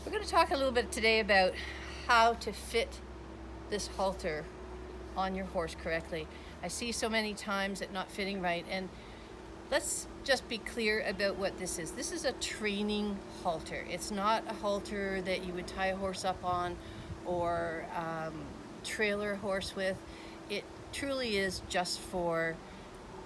We're going to talk a little bit today about how to fit this halter on your horse correctly. I see so many times it not fitting right, and let's just be clear about what this is. This is a training halter. It's not a halter that you would tie a horse up on or trailer a horse with. It truly is just for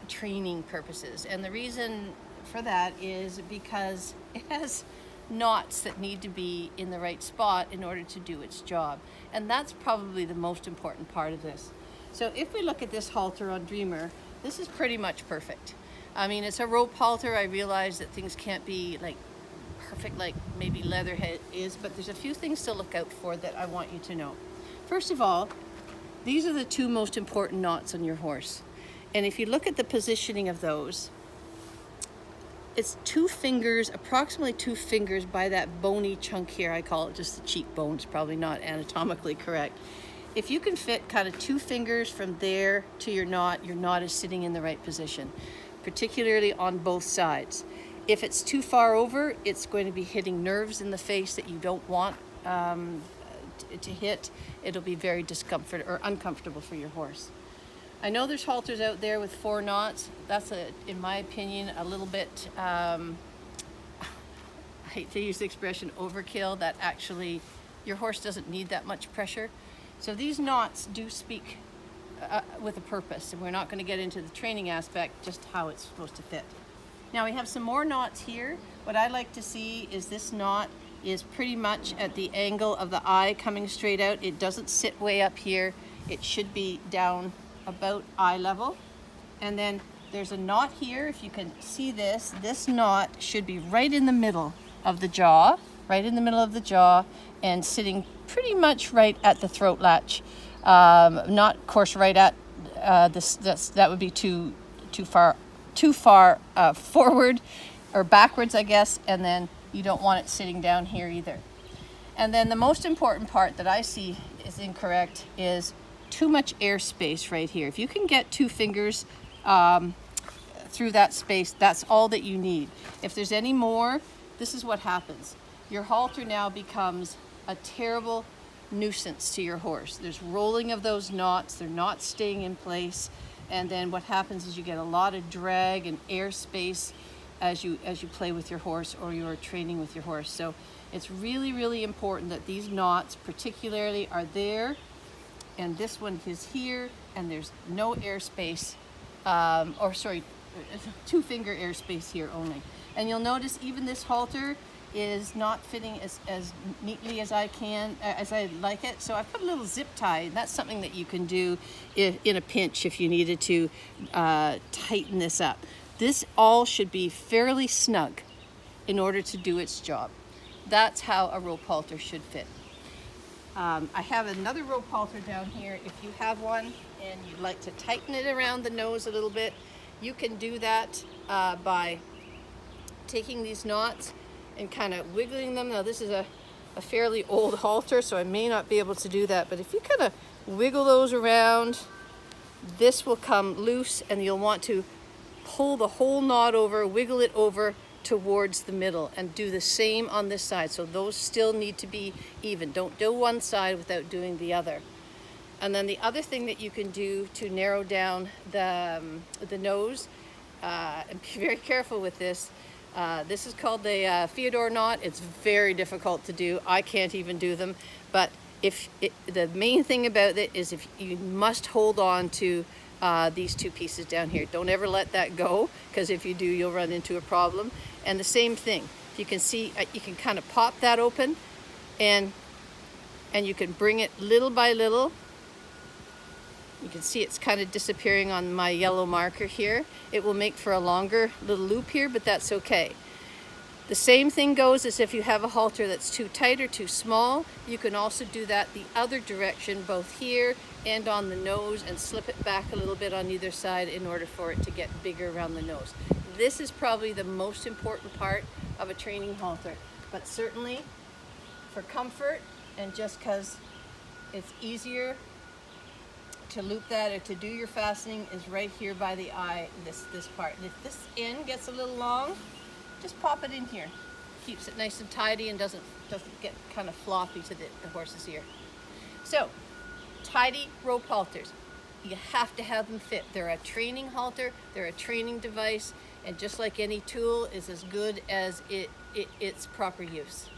training purposes, and the reason for that is because it has knots that need to be in the right spot in order to do its job, and that's probably the most important part of this. So if we look at this halter on Dreamer, this is pretty much perfect. I mean, it's a rope halter. I realize that things can't be like perfect like maybe Leatherhead is, but there's a few things to look out for that I want you to know. First of all, these are the two most important knots on your horse. And if you look at the positioning of those, it's 2 fingers, approximately 2 fingers by that bony chunk here. I call it just the cheekbone. It's probably not anatomically correct. If you can fit kind of 2 fingers from there to your knot is sitting in the right position, particularly on both sides. If it's too far over, it's going to be hitting nerves in the face that you don't want to hit. It'll be very discomfort or uncomfortable for your horse. I know there's halters out there with 4 knots. That's, in my opinion, a little bit, I hate to use the expression overkill, that actually your horse doesn't need that much pressure. So these knots do speak with a purpose, and we're not going to get into the training aspect, just how it's supposed to fit. Now we have some more knots here. What I like to see is this knot is pretty much at the angle of the eye coming straight out. It doesn't sit way up here. It should be down about eye level. And then there's a knot here. If you can see this knot should be right in the middle of the jaw, and sitting pretty much right at the throat latch. Not, of course, right at that would be too far forward or backwards, I guess, and then you don't want it sitting down here either. And then the most important part that I see is incorrect is too much airspace right here. If you can get 2 fingers through that space, that's all that you need. If there's any more, this is what happens. Your halter now becomes a terrible nuisance to your horse. There's rolling of those knots, they're not staying in place, and then what happens is you get a lot of drag and airspace as you play with your horse or you're training with your horse. So it's really, really important that these knots particularly are there, and this one is here, and there's no airspace, 2 finger airspace here only. And you'll notice even this halter is not fitting as neatly as I like it. So I put a little zip tie, and that's something that you can do in a pinch if you needed to tighten this up. This all should be fairly snug in order to do its job. That's how a rope halter should fit. I have another rope halter down here. If you have one and you'd like to tighten it around the nose a little bit, you can do that by taking these knots and kind of wiggling them. Now this is a fairly old halter, so I may not be able to do that, but if you kind of wiggle those around, this will come loose, and you'll want to pull the whole knot over, wiggle it over towards the middle, and do the same on this side. So those still need to be even. Don't do one side without doing the other. And then the other thing that you can do to narrow down the nose, and be very careful with this, this is called the Fyodor knot. It's very difficult to do. I can't even do them. But the main thing about it is if you must hold on to these 2 pieces down here. Don't ever let that go, because if you do, you'll run into a problem. And the same thing, you can see, you can kind of pop that open, and you can bring it little by little. You can see it's kind of disappearing on my yellow marker here. It will make for a longer little loop here, but that's okay. The same thing goes as if you have a halter that's too tight or too small. You can also do that the other direction, both here and on the nose, and slip it back a little bit on either side in order for it to get bigger around the nose. This is probably the most important part of a training halter, but certainly for comfort and just because it's easier to loop that or to do your fastening is right here by the eye, this part. And if this end gets a little long, just pop it in here. keeps it nice and tidy and doesn't get kind of floppy to the horse's ear. So, tidy rope halters. You have to have them fit. They're a training halter, they're a training device, and just like any tool, is as good as its proper use.